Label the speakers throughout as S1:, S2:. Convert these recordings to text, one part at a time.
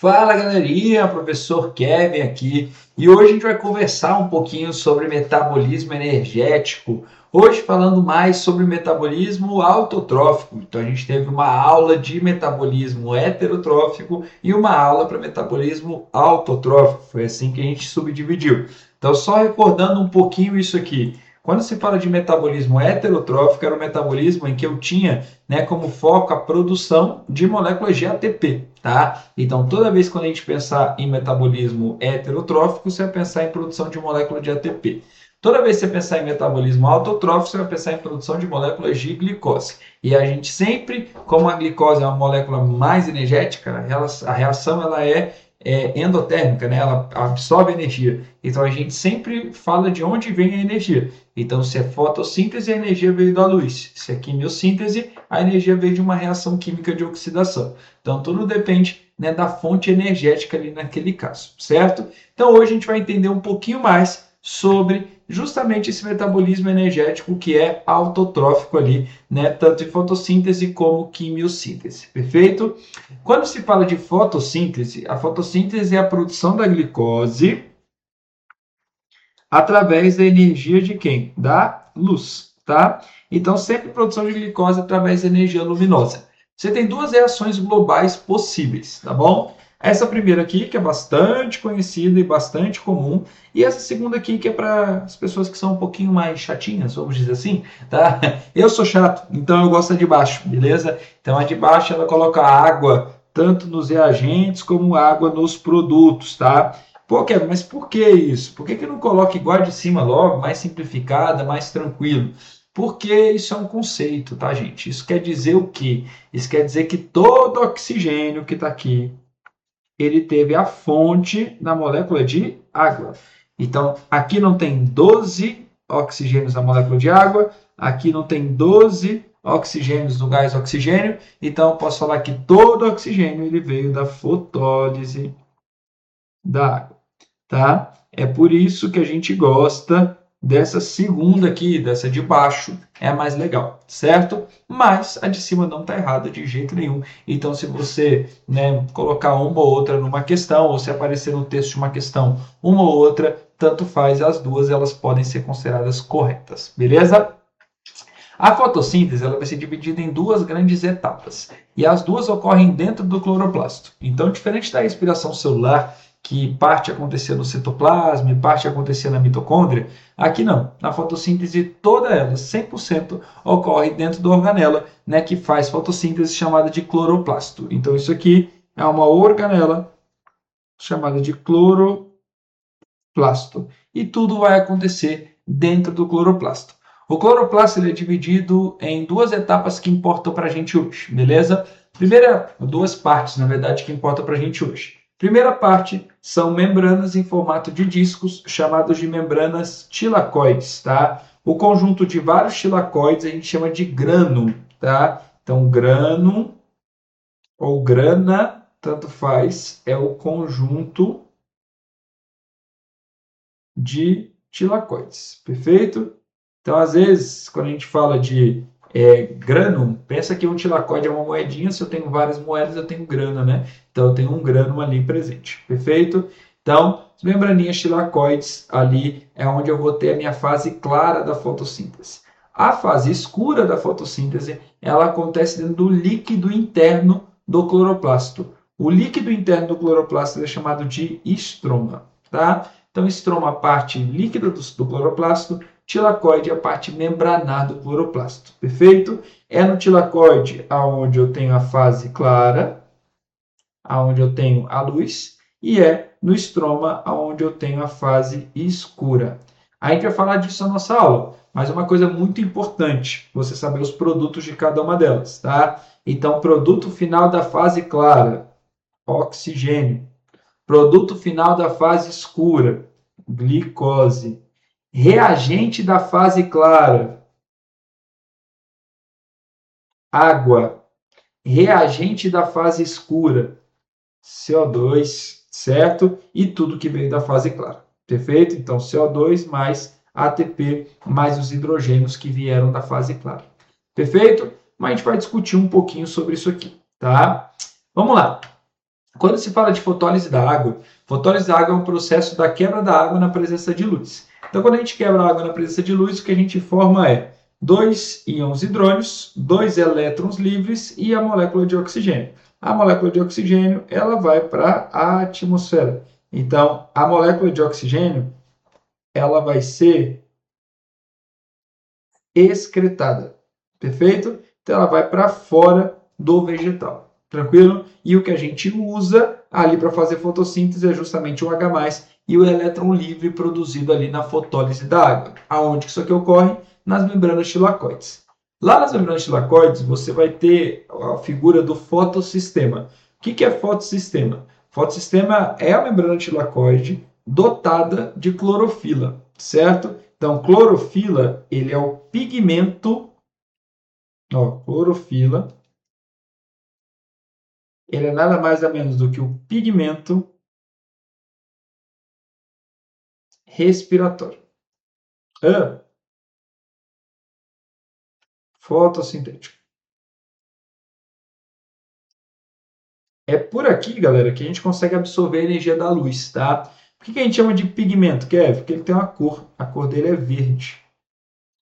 S1: Fala galerinha, professor Kevin aqui e hoje a gente vai conversar um pouquinho sobre metabolismo energético. Hoje falando mais sobre metabolismo autotrófico. Então a gente teve uma aula de metabolismo heterotrófico e uma aula para metabolismo autotrófico. Foi assim que a gente subdividiu. Então só recordando um pouquinho isso aqui. Quando se fala de metabolismo heterotrófico, era o metabolismo em que eu tinha como foco a produção de moléculas de ATP, tá? Então, toda vez que a gente pensar em metabolismo heterotrófico, você vai pensar em produção de molécula de ATP. Toda vez que você pensar em metabolismo autotrófico, você vai pensar em produção de moléculas de glicose. E a gente sempre, como a glicose é uma molécula mais energética, a reação ela é endotérmica, né? Ela absorve energia. Então a gente sempre fala de onde vem a energia. Então, se é fotossíntese, a energia veio da luz. Se é quimiossíntese, a energia veio de uma reação química de oxidação. Então, tudo depende da fonte energética ali naquele caso, certo? Então, hoje a gente vai entender um pouquinho mais sobre justamente esse metabolismo energético que é autotrófico ali, tanto em fotossíntese como quimiossíntese, perfeito? Quando se fala de fotossíntese, a fotossíntese é a produção da glicose através da energia de quem? Da luz, tá? Então, sempre produção de glicose através da energia luminosa. Você tem duas reações globais possíveis, tá bom? Essa primeira aqui, que é bastante conhecida e bastante comum, e essa segunda aqui, que é para as pessoas que são um pouquinho mais chatinhas, vamos dizer assim, tá? Eu sou chato, então eu gosto de baixo, beleza? Então, a de baixo, ela coloca água tanto nos reagentes como água nos produtos, tá? Pô, Kevin, mas por que isso? Por que não coloca igual de cima logo, mais simplificada, mais tranquilo? Porque isso é um conceito, tá, gente? Isso quer dizer o quê? Isso quer dizer que todo oxigênio que está aqui, ele teve a fonte na molécula de água. Então, aqui não tem 12 oxigênios na molécula de água, aqui não tem 12 oxigênios no gás oxigênio, então eu posso falar que todo oxigênio ele veio da fotólise da água. Tá? É por isso que a gente gosta dessa segunda aqui, dessa de baixo, é a mais legal, certo? Mas a de cima não está errada de jeito nenhum. Então, se você colocar uma ou outra numa questão, ou se aparecer no texto de uma questão uma ou outra, tanto faz, as duas elas podem ser consideradas corretas, beleza? A fotossíntese ela vai ser dividida em duas grandes etapas, e as duas ocorrem dentro do cloroplasto. Então, diferente da respiração celular, que parte acontecer no citoplasma e parte acontecer na mitocôndria, aqui não. Na fotossíntese, toda ela, 100%, ocorre dentro da organela, que faz fotossíntese chamada de cloroplasto. Então, isso aqui é uma organela chamada de cloroplasto. E tudo vai acontecer dentro do cloroplasto. O cloroplasto ele é dividido em duas etapas que importam para a gente hoje, beleza? Duas partes, na verdade, que importam para a gente hoje. Primeira parte são membranas em formato de discos, chamados de membranas tilacoides, tá? O conjunto de vários tilacoides a gente chama de grano, tá? Então, grano ou grana, tanto faz, é o conjunto de tilacoides, perfeito? Então, às vezes, quando a gente fala de grano, pensa que um tilacoide é uma moedinha, se eu tenho várias moedas, eu tenho grana, né? Então, eu tenho um grano ali presente, perfeito? Então, as membraninhas tilacoides ali é onde eu vou ter a minha fase clara da fotossíntese. A fase escura da fotossíntese, ela acontece dentro do líquido interno do cloroplasto. O líquido interno do cloroplasto é chamado de estroma, tá? Então, estroma a parte líquida do cloroplasto, tilacoide é a parte membranar do cloroplasto, perfeito? É no tilacoide aonde eu tenho a fase clara, aonde eu tenho a luz, e é no estroma aonde eu tenho a fase escura. A gente vai falar disso na nossa aula, mas é uma coisa muito importante você saber os produtos de cada uma delas, tá? Então, produto final da fase clara, oxigênio. Produto final da fase escura, glicose. Reagente da fase clara, água. Reagente da fase escura, CO2, certo? E tudo que veio da fase clara, perfeito? Então, CO2 mais ATP mais os hidrogênios que vieram da fase clara, perfeito? Mas a gente vai discutir um pouquinho sobre isso aqui, tá? Vamos lá. Quando se fala de fotólise da água é um processo da quebra da água na presença de luz. Então, quando a gente quebra a água na presença de luz, o que a gente forma é dois íons hidrônios, dois elétrons livres e a molécula de oxigênio. A molécula de oxigênio ela vai para a atmosfera. Então, a molécula de oxigênio ela vai ser excretada, perfeito? Então, ela vai para fora do vegetal, tranquilo? E o que a gente usa ali para fazer fotossíntese é justamente o H+, e o elétron livre produzido ali na fotólise da água. Aonde isso aqui ocorre? Nas membranas tilacoides. Lá nas membranas tilacoides, você vai ter a figura do fotossistema. O que é fotossistema? Fotossistema é a membrana tilacoide dotada de clorofila, certo? Então, clorofila, ele é o pigmento, clorofila, ele é nada mais nada menos do que o pigmento respiratório. Fotossintético. É por aqui, galera, que a gente consegue absorver a energia da luz, tá? Por que a gente chama de pigmento, Kev? Porque ele tem uma cor. A cor dele é verde.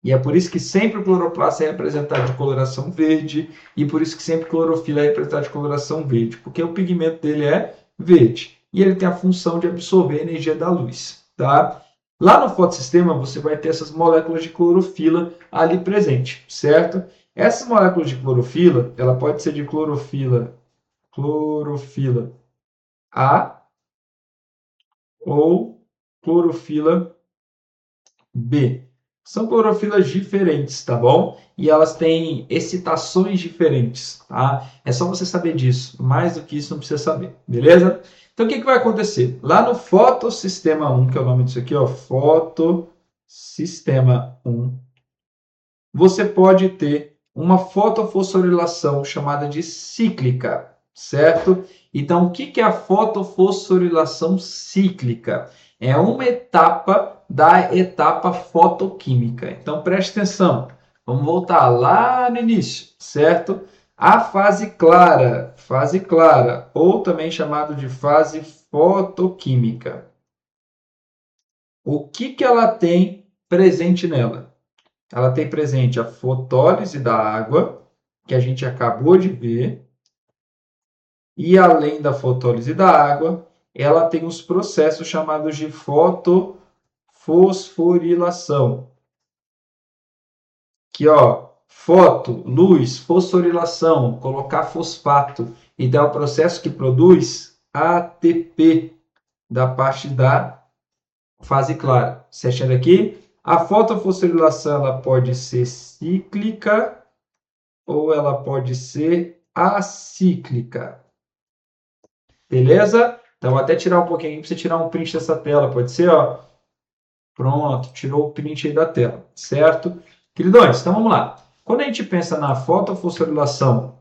S1: E é por isso que sempre o cloroplasto é representado de coloração verde e por isso que sempre clorofila é representado de coloração verde, porque o pigmento dele é verde e ele tem a função de absorver a energia da luz, tá? Lá no fotossistema você vai ter essas moléculas de clorofila ali presente, certo? Essas moléculas de clorofila, ela pode ser de clorofila A ou clorofila B. São clorofilas diferentes, tá bom? E elas têm excitações diferentes, tá? É só você saber disso. Mais do que isso não precisa saber, beleza? Então o que vai acontecer? Lá no fotossistema 1, que é o nome disso aqui, ó, fotossistema 1, você pode ter uma fotofosforilação chamada de cíclica, certo? Então, o que é a fotofosforilação cíclica? É uma etapa da etapa fotoquímica. Então, preste atenção. Vamos voltar lá no início, certo? A fase clara, ou também chamado de fase fotoquímica. O que ela tem presente nela? Ela tem presente a fotólise da água, que a gente acabou de ver, e além da fotólise da água, ela tem os processos chamados de fotofosforilação. Aqui, ó, foto, luz, fosforilação, colocar fosfato. Então, é o processo que produz ATP da parte da fase clara. Você achando aqui? A fotofosforilação ela pode ser cíclica ou ela pode ser acíclica. Beleza? Então, vou até tirar um pouquinho para você tirar um print dessa tela. Pode ser, ó. Pronto, tirou o print aí da tela, certo? Queridões, então vamos lá. Quando a gente pensa na fotofosforilação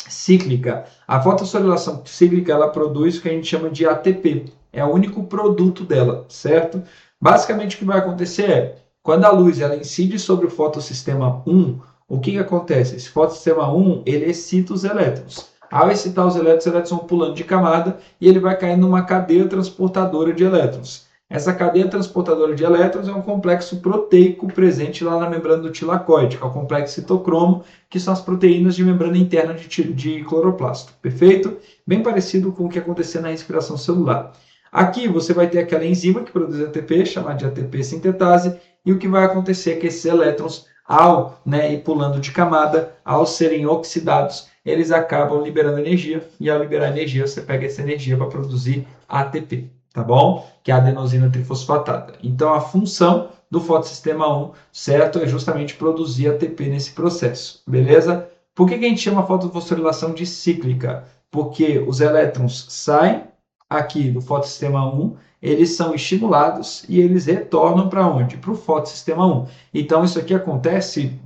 S1: cíclica, a fotofosforilação cíclica ela produz o que a gente chama de ATP. É o único produto dela, certo? Basicamente, o que vai acontecer é, quando a luz ela incide sobre o fotossistema 1, o que acontece? Esse fotossistema 1, ele excita os elétrons. Ao excitar os elétrons vão pulando de camada e ele vai cair numa cadeia transportadora de elétrons. Essa cadeia transportadora de elétrons é um complexo proteico presente lá na membrana do tilacoide, que é o complexo citocromo, que são as proteínas de membrana interna de cloroplasto. Perfeito? Bem parecido com o que aconteceu na respiração celular. Aqui você vai ter aquela enzima que produz ATP, chamada de ATP sintetase, e o que vai acontecer é que esses elétrons, ao ir pulando de camada, ao serem oxidados, eles acabam liberando energia, e ao liberar energia, você pega essa energia para produzir ATP, tá bom? Que é a adenosina trifosfatada. Então, a função do fotossistema 1, certo, é justamente produzir ATP nesse processo, beleza? Por que a gente chama a fotofosforilação de cíclica? Porque os elétrons saem aqui do fotossistema 1, eles são estimulados e eles retornam para onde? Para o fotossistema 1. Então, isso aqui acontece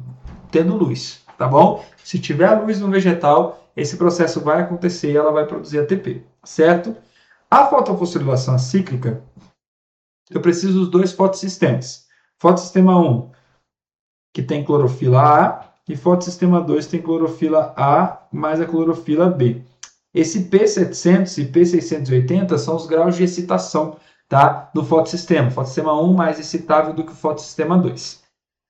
S1: tendo luz, tá bom? Se tiver luz no vegetal, esse processo vai acontecer e ela vai produzir ATP, certo? A fotofosforilação cíclica, eu preciso dos dois fotossistemas. Fotossistema 1, que tem clorofila A, e fotossistema 2 tem clorofila A mais a clorofila B. Esse P700 e P680 são os graus de excitação, tá, do fotossistema. Fotossistema 1 mais excitável do que o fotossistema 2.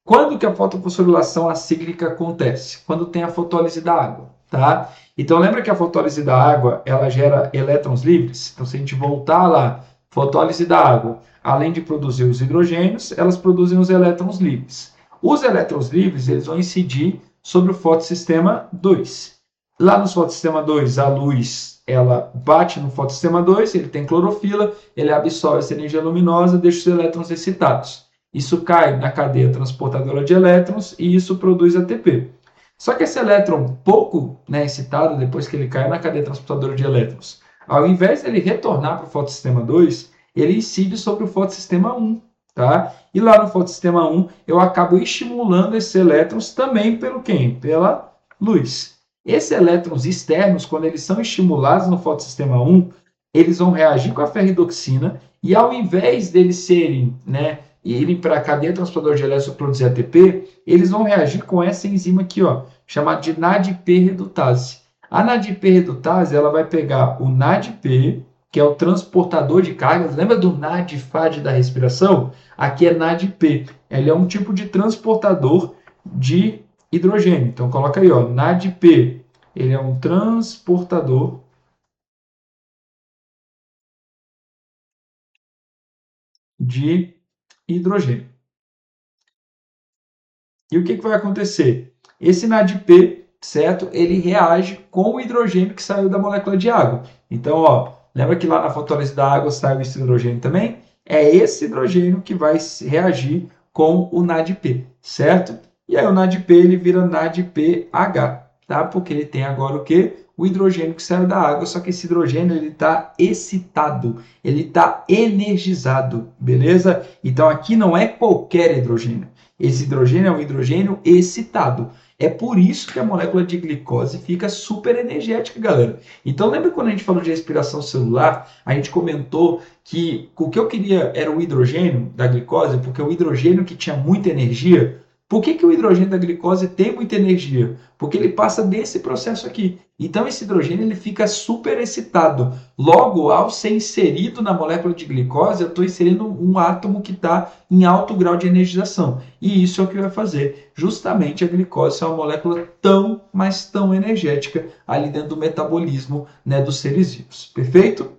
S1: Quando que a fotofosforilação acíclica acontece? Quando tem a fotólise da água, tá? Então, lembra que a fotólise da água, ela gera elétrons livres? Então, se a gente voltar lá, fotólise da água, além de produzir os hidrogênios, elas produzem os elétrons livres. Os elétrons livres, eles vão incidir sobre o fotossistema 2. Lá no fotossistema 2, a luz, ela bate no fotossistema 2, ele tem clorofila, ele absorve essa energia luminosa, deixa os elétrons excitados. Isso cai na cadeia transportadora de elétrons e isso produz ATP. Só que esse elétron pouco, né, excitado, depois que ele cai na cadeia transportadora de elétrons, ao invés de ele retornar para o fotossistema 2, ele incide sobre o fotossistema 1. Tá? E lá no fotossistema 1, eu acabo estimulando esses elétrons também pelo quem? Pela luz. Esses elétrons externos, quando eles são estimulados no fotossistema 1, eles vão reagir com a ferridoxina e ao invés deles serem, né, irem para a cadeia transportadora de elétrons para produzir ATP, eles vão reagir com essa enzima aqui, ó, chamada de NADP redutase. A NADP redutase, ela vai pegar o NADP, que é o transportador de cargas. Lembra do NADFAD da respiração? Aqui é NADP. Ele é um tipo de transportador de hidrogênio. Então, coloca aí, ó, NADP. Ele é um transportador de hidrogênio. E o que vai acontecer? Esse NADP, certo? Ele reage com o hidrogênio que saiu da molécula de água. Então, ó, lembra que lá na fotólise da água saiu esse hidrogênio também? É esse hidrogênio que vai reagir com o NADP, certo? E aí o NADP ele vira NADPH, tá? Porque ele tem agora o quê? O hidrogênio que saiu da água, só que esse hidrogênio ele está excitado, ele está energizado, beleza? Então aqui não é qualquer hidrogênio. Esse hidrogênio é um hidrogênio excitado. É por isso que a molécula de glicose fica super energética, galera. Então, lembra quando a gente falou de respiração celular? A gente comentou que o que eu queria era o hidrogênio da glicose, porque o hidrogênio que tinha muita energia. Por que o hidrogênio da glicose tem muita energia? Porque ele passa desse processo aqui. Então, esse hidrogênio ele fica super excitado. Logo, ao ser inserido na molécula de glicose, eu estou inserindo um átomo que está em alto grau de energização. E isso é o que vai fazer justamente a glicose ser uma molécula tão, mas tão energética ali dentro do metabolismo, né, dos seres vivos. Perfeito?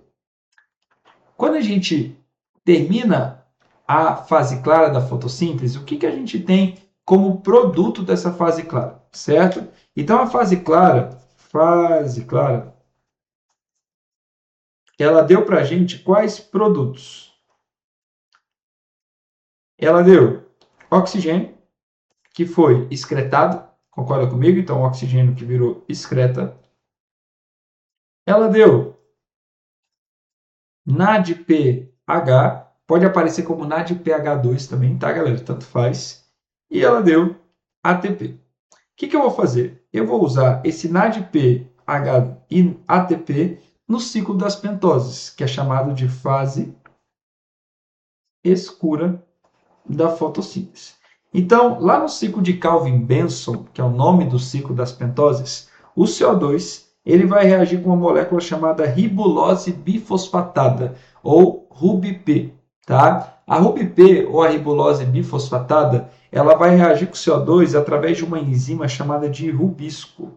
S1: Quando a gente termina a fase clara da fotossíntese, o que a gente tem como produto dessa fase clara, certo? Então, a fase clara, ela deu para a gente quais produtos? Ela deu oxigênio, que foi excretado, concorda comigo? Então, oxigênio que virou excreta. Ela deu NADPH, pode aparecer como NADPH2 também, tá, galera? Tanto faz. E ela deu ATP. O que eu vou fazer? Eu vou usar esse NADPH e ATP no ciclo das pentoses, que é chamado de fase escura da fotossíntese. Então, lá no ciclo de Calvin-Benson, que é o nome do ciclo das pentoses, o CO2 ele vai reagir com uma molécula chamada ribulose bifosfatada, ou RuBP. Tá? A RuBP, ou a ribulose bifosfatada, ela vai reagir com o CO2 através de uma enzima chamada de rubisco.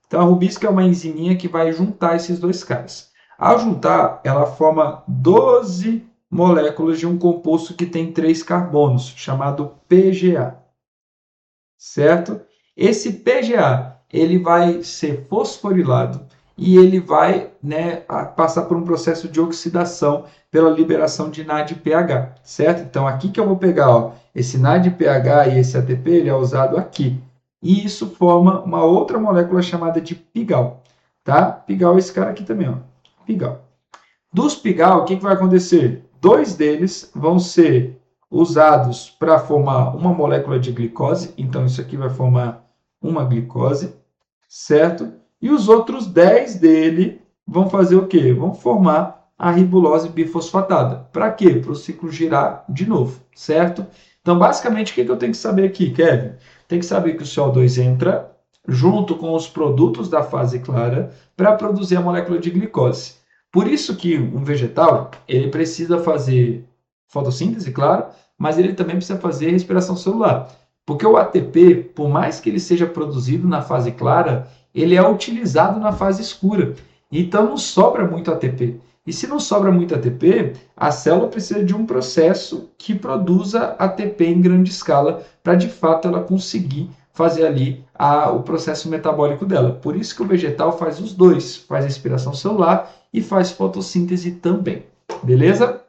S1: Então, a rubisco é uma enziminha que vai juntar esses dois caras. Ao juntar, ela forma 12 moléculas de um composto que tem 3 carbonos, chamado PGA. Certo? Esse PGA ele vai ser fosforilado e ele vai, né, passar por um processo de oxidação pela liberação de NADPH, certo? Então, aqui que eu vou pegar, ó, esse NADPH e esse ATP, ele é usado aqui. E isso forma uma outra molécula chamada de pigal, tá? Pigal é esse cara aqui também, ó, pigal. Dos pigal, o que vai acontecer? 2 deles vão ser usados para formar uma molécula de glicose, então isso aqui vai formar uma glicose, certo? E os outros 10 dele vão fazer o quê? Vão formar a ribulose bifosfatada. Para quê? Para o ciclo girar de novo, certo? Então, basicamente, o que eu tenho que saber aqui, Kevin? Tem que saber que o CO2 entra, junto com os produtos da fase clara para produzir a molécula de glicose. Por isso que um vegetal, ele precisa fazer fotossíntese, claro, mas ele também precisa fazer respiração celular. Porque o ATP, por mais que ele seja produzido na fase clara, ele é utilizado na fase escura. Então não sobra muito ATP. E se não sobra muito ATP, a célula precisa de um processo que produza ATP em grande escala para de fato ela conseguir fazer ali o processo metabólico dela. Por isso que o vegetal faz os dois, faz respiração celular e faz fotossíntese também. Beleza?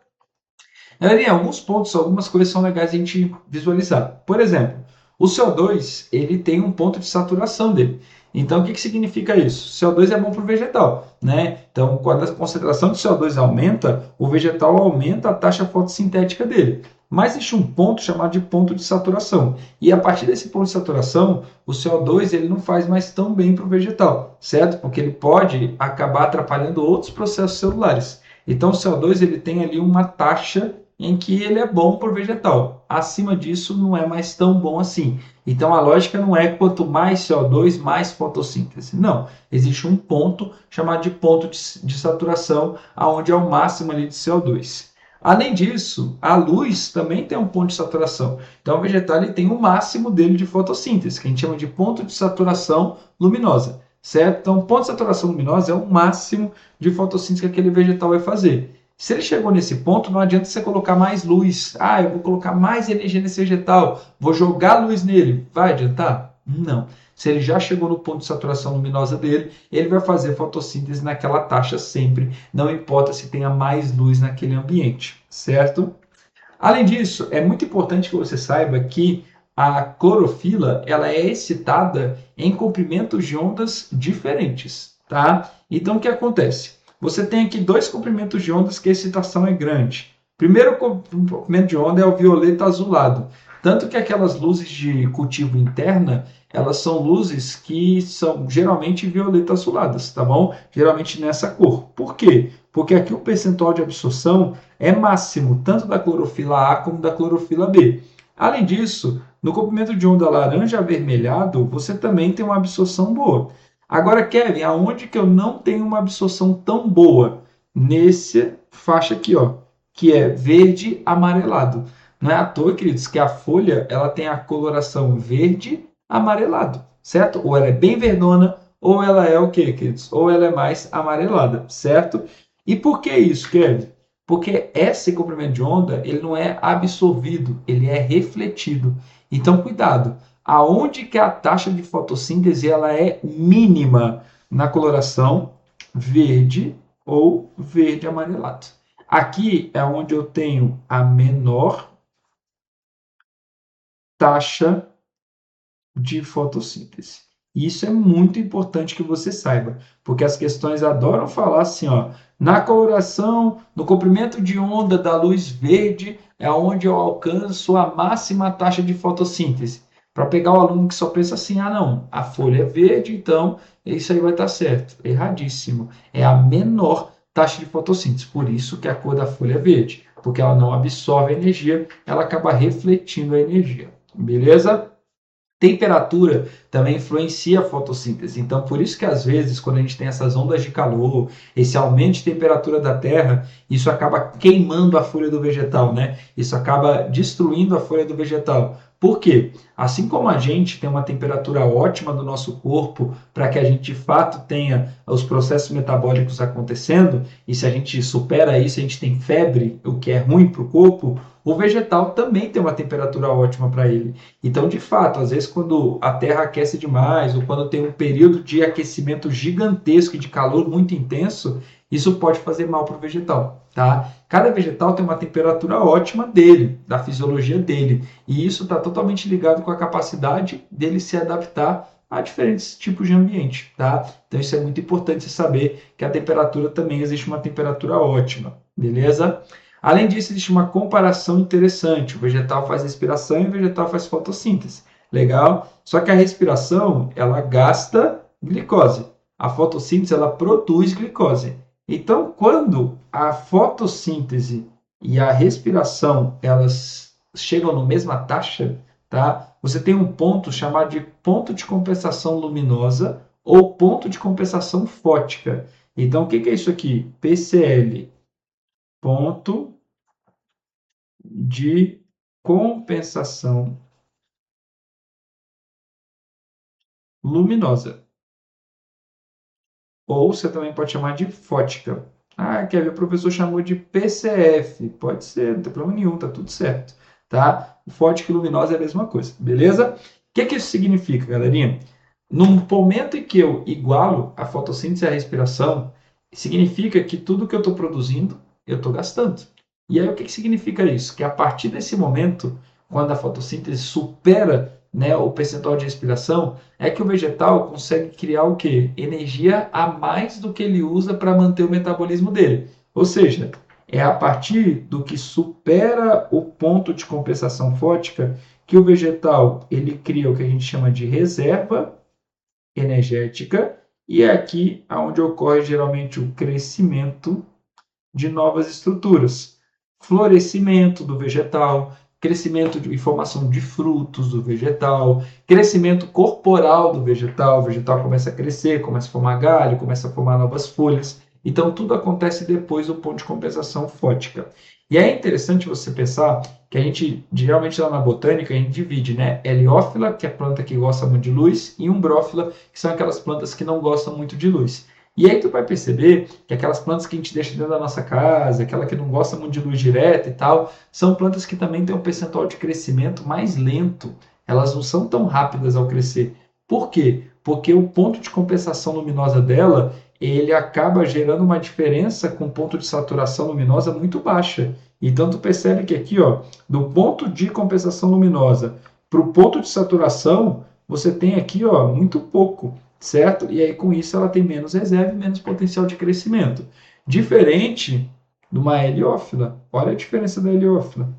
S1: Galerinha, alguns pontos, algumas coisas são legais a gente visualizar. Por exemplo, o CO2 ele tem um ponto de saturação dele. Então, o que significa isso? CO2 é bom para o vegetal, né? Então, quando a concentração de CO2 aumenta, o vegetal aumenta a taxa fotossintética dele. Mas existe um ponto chamado de ponto de saturação. E a partir desse ponto de saturação, o CO2 ele não faz mais tão bem para o vegetal, certo? Porque ele pode acabar atrapalhando outros processos celulares. Então, o CO2 ele tem ali uma taxa em que ele é bom para o vegetal. Acima disso, não é mais tão bom assim. Então, a lógica não é quanto mais CO2, mais fotossíntese. Não. Existe um ponto chamado de ponto de saturação, onde é o máximo ali de CO2. Além disso, a luz também tem um ponto de saturação. Então, o vegetal ele tem o máximo dele de fotossíntese, que a gente chama de ponto de saturação luminosa. Certo? Então, o ponto de saturação luminosa é o máximo de fotossíntese que aquele vegetal vai fazer. Se ele chegou nesse ponto, não adianta você colocar mais luz. Ah, eu vou colocar mais energia nesse vegetal, vou jogar luz nele. Vai adiantar? Não. Se ele já chegou no ponto de saturação luminosa dele, ele vai fazer fotossíntese naquela taxa sempre, não importa se tenha mais luz naquele ambiente, certo? Além disso, é muito importante que você saiba que a clorofila ela é excitada em comprimentos de ondas diferentes, tá? Então, o que acontece? Você tem aqui dois comprimentos de ondas que a excitação é grande. Primeiro comprimento de onda é o violeta azulado. Tanto que aquelas luzes de cultivo interna, elas são luzes que são geralmente violeta azuladas, tá bom? Geralmente nessa cor. Por quê? Porque aqui o percentual de absorção é máximo, tanto da clorofila A como da clorofila B. Além disso, no comprimento de onda laranja avermelhado, você também tem uma absorção boa. Agora, Kevin, aonde que eu não tenho uma absorção tão boa? Nesse faixa aqui, ó, que é verde amarelado. Não é à toa, queridos, que a folha ela tem a coloração verde amarelado, certo? Ou ela é bem verdona, ou ela é o quê, queridos? Ou ela é mais amarelada, certo? E por que isso, Kevin? Porque esse comprimento de onda ele não é absorvido, ele é refletido. Então, cuidado aonde que a taxa de fotossíntese ela é mínima na coloração verde ou verde amarelado. Aqui é onde eu tenho a menor taxa de fotossíntese. Isso é muito importante que você saiba, porque as questões adoram falar assim, ó, na coloração, no comprimento de onda da luz verde é onde eu alcanço a máxima taxa de fotossíntese. Para pegar o aluno que só pensa assim, ah não, a folha é verde, então isso aí vai estar certo. Erradíssimo. É a menor taxa de fotossíntese, por isso que a cor da folha é verde, porque ela não absorve a energia, ela acaba refletindo a energia. Beleza? Temperatura também influencia a fotossíntese. Então, por isso que às vezes, quando a gente tem essas ondas de calor, esse aumento de temperatura da Terra, isso acaba queimando a folha do vegetal, né? Isso acaba destruindo a folha do vegetal. Por quê? Assim como a gente tem uma temperatura ótima do nosso corpo para que a gente de fato tenha os processos metabólicos acontecendo, e se a gente supera isso, a gente tem febre, o que é ruim para o corpo, o vegetal também tem uma temperatura ótima para ele. Então, de fato, às vezes quando a Terra aquece demais ou quando tem um período de aquecimento gigantesco e de calor muito intenso, isso pode fazer mal para o vegetal, tá? Cada vegetal tem uma temperatura ótima dele, da fisiologia dele, e isso está totalmente ligado com a capacidade dele se adaptar a diferentes tipos de ambiente, tá? Então isso é muito importante saber que a temperatura também existe uma temperatura ótima, beleza? Além disso, existe uma comparação interessante. O vegetal faz respiração e o vegetal faz fotossíntese. Legal? Só que a respiração, ela gasta glicose. A fotossíntese, ela produz glicose. Então, quando a fotossíntese e a respiração, elas chegam na mesma taxa, tá? Você tem um ponto chamado de ponto de compensação luminosa ou ponto de compensação fótica. Então, o que é isso aqui? PCL, ponto de compensação luminosa. Ou você também pode chamar de fótica. Ah, quer ver? O professor chamou de PCF. Pode ser, não tem problema nenhum, tá tudo certo. Tá? O fótica e luminosa é a mesma coisa, beleza? O que isso significa, galerinha? No momento em que eu igualo a fotossíntese e a respiração, significa que tudo que eu estou produzindo, eu estou gastando. E aí, o que significa isso? Que a partir desse momento, quando a fotossíntese supera, né, o percentual de respiração, é que o vegetal consegue criar o quê? Energia a mais do que ele usa para manter o metabolismo dele. Ou seja, é a partir do que supera o ponto de compensação fótica que o vegetal ele cria o que a gente chama de reserva energética, e é aqui onde ocorre geralmente o crescimento de novas estruturas, florescimento do vegetal, crescimento e formação de frutos do vegetal, crescimento corporal do vegetal, o vegetal começa a crescer, começa a formar galho, começa a formar novas folhas. Então, tudo acontece depois do ponto de compensação fótica. E é interessante você pensar que a gente, geralmente lá na botânica, a gente divide, né? Heliófila, que é a planta que gosta muito de luz, e umbrófila, que são aquelas plantas que não gostam muito de luz. E aí tu vai perceber que aquelas plantas que a gente deixa dentro da nossa casa, aquela que não gosta muito de luz direta e tal, são plantas que também têm um percentual de crescimento mais lento. Elas não são tão rápidas ao crescer. Por quê? Porque o ponto de compensação luminosa dela, ele acaba gerando uma diferença com ponto de saturação luminosa muito baixa. Então tu percebe que aqui, ó, do ponto de compensação luminosa para o ponto de saturação, você tem aqui, ó, muito pouco, certo? E aí com isso ela tem menos reserva e menos potencial de crescimento. Diferente de uma heliófila. Olha a diferença da heliófila.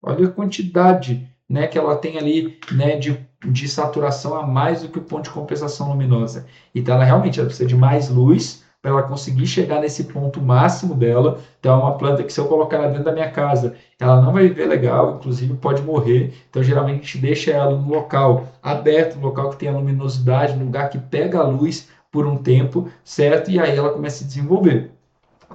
S1: Olha a quantidade, né, que ela tem ali, né, de saturação a mais do que o ponto de compensação luminosa. Então ela realmente ela precisa de mais luz para ela conseguir chegar nesse ponto máximo dela. Então é uma planta que se eu colocar ela dentro da minha casa, ela não vai viver legal, inclusive pode morrer. Então geralmente a gente deixa ela num local aberto, num local que tenha luminosidade, num lugar que pega a luz por um tempo, certo? E aí ela começa a se desenvolver.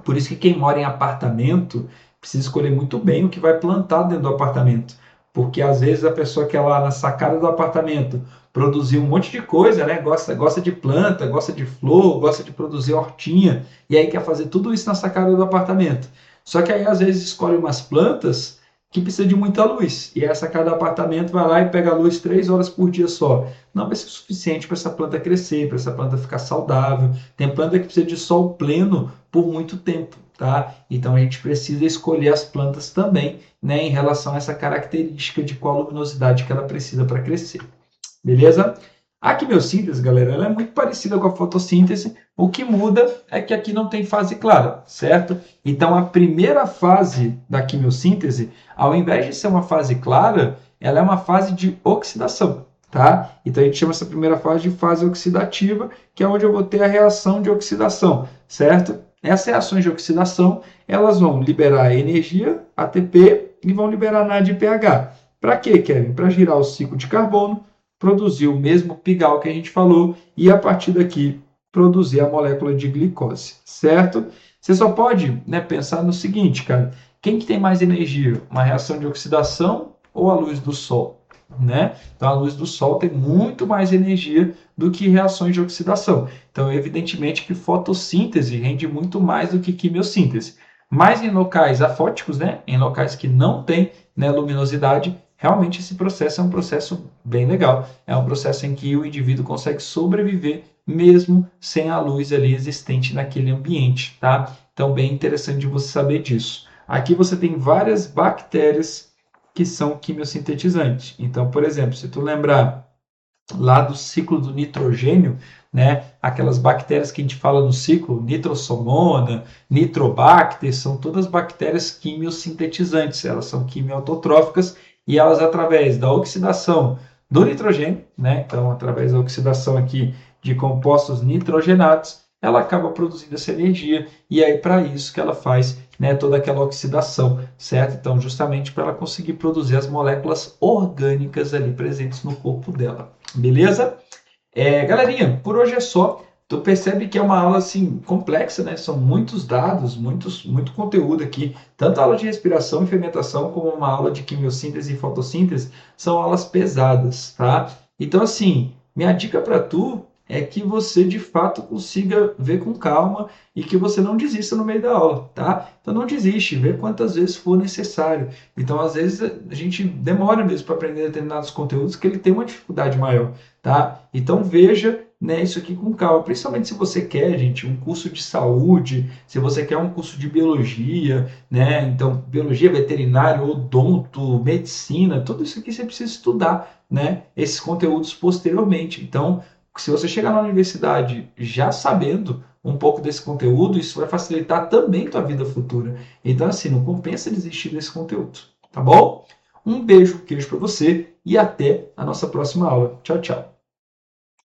S1: Por isso que quem mora em apartamento precisa escolher muito bem o que vai plantar dentro do apartamento. Porque às vezes a pessoa quer lá na sacada do apartamento produzir um monte de coisa, né? Gosta de planta, gosta de flor, gosta de produzir hortinha, e aí quer fazer tudo isso na sacada do apartamento. Só que aí às vezes escolhe umas plantas que precisa de muita luz. E essa sacada do apartamento vai lá e pega a luz 3 horas por dia só. Não vai ser suficiente para essa planta crescer, para essa planta ficar saudável. Tem planta que precisa de sol pleno por muito tempo, tá? Então a gente precisa escolher as plantas também, né, em relação a essa característica de qual luminosidade que ela precisa para crescer. Beleza? A quimiossíntese, galera, ela é muito parecida com a fotossíntese. O que muda é que aqui não tem fase clara, certo? Então a primeira fase da quimiossíntese, ao invés de ser uma fase clara, ela é uma fase de oxidação. Tá? Então a gente chama essa primeira fase de fase oxidativa, que é onde eu vou ter a reação de oxidação, certo? Essas reações de oxidação, elas vão liberar energia, ATP, e vão liberar NADPH. Para quê, Kevin? Para girar o ciclo de carbono, produzir o mesmo pigal que a gente falou, e a partir daqui produzir a molécula de glicose, certo? Você só pode, né, pensar no seguinte, cara, quem que tem mais energia? Uma reação de oxidação ou a luz do sol? Né? Então, a luz do sol tem muito mais energia do que reações de oxidação. Então, evidentemente que fotossíntese rende muito mais do que quimiossíntese. Mas em locais afóticos, né? Em locais que não tem, né, luminosidade, realmente esse processo é um processo bem legal. É um processo em que o indivíduo consegue sobreviver mesmo sem a luz ali existente naquele ambiente, tá? Então, bem interessante de você saber disso. Aqui você tem várias bactérias que são quimiosintetizantes. Então, por exemplo, se tu lembrar lá do ciclo do nitrogênio, né, aquelas bactérias que a gente fala no ciclo, nitrossomona, nitrobacter, são todas bactérias quimiosintetizantes, elas são quimioautotróficas e elas, através da oxidação do nitrogênio, né, então através da oxidação aqui de compostos nitrogenados, ela acaba produzindo essa energia e é para isso que ela faz, né, toda aquela oxidação, certo? Então, justamente para ela conseguir produzir as moléculas orgânicas ali presentes no corpo dela. Beleza? Galerinha, por hoje é só. Tu percebe que é uma aula assim complexa, né? São muitos dados, muito conteúdo aqui. Tanto a aula de respiração e fermentação como uma aula de quimiossíntese e fotossíntese são aulas pesadas, tá? Então assim, minha dica para tu é que você de fato consiga ver com calma e que você não desista no meio da aula, tá? Então não desiste, vê quantas vezes for necessário. Então às vezes a gente demora mesmo para aprender determinados conteúdos que ele tem uma dificuldade maior, tá? Então veja, né, isso aqui com calma, principalmente se você quer, gente, um curso de saúde, se você quer um curso de biologia, né, então biologia veterinária, odonto, medicina, tudo isso aqui você precisa estudar, né, esses conteúdos posteriormente. Então, se você chegar na universidade já sabendo um pouco desse conteúdo, isso vai facilitar também tua vida futura. Então, assim, não compensa desistir desse conteúdo, tá bom? Um beijo, queijo para você e até a nossa próxima aula. Tchau, tchau.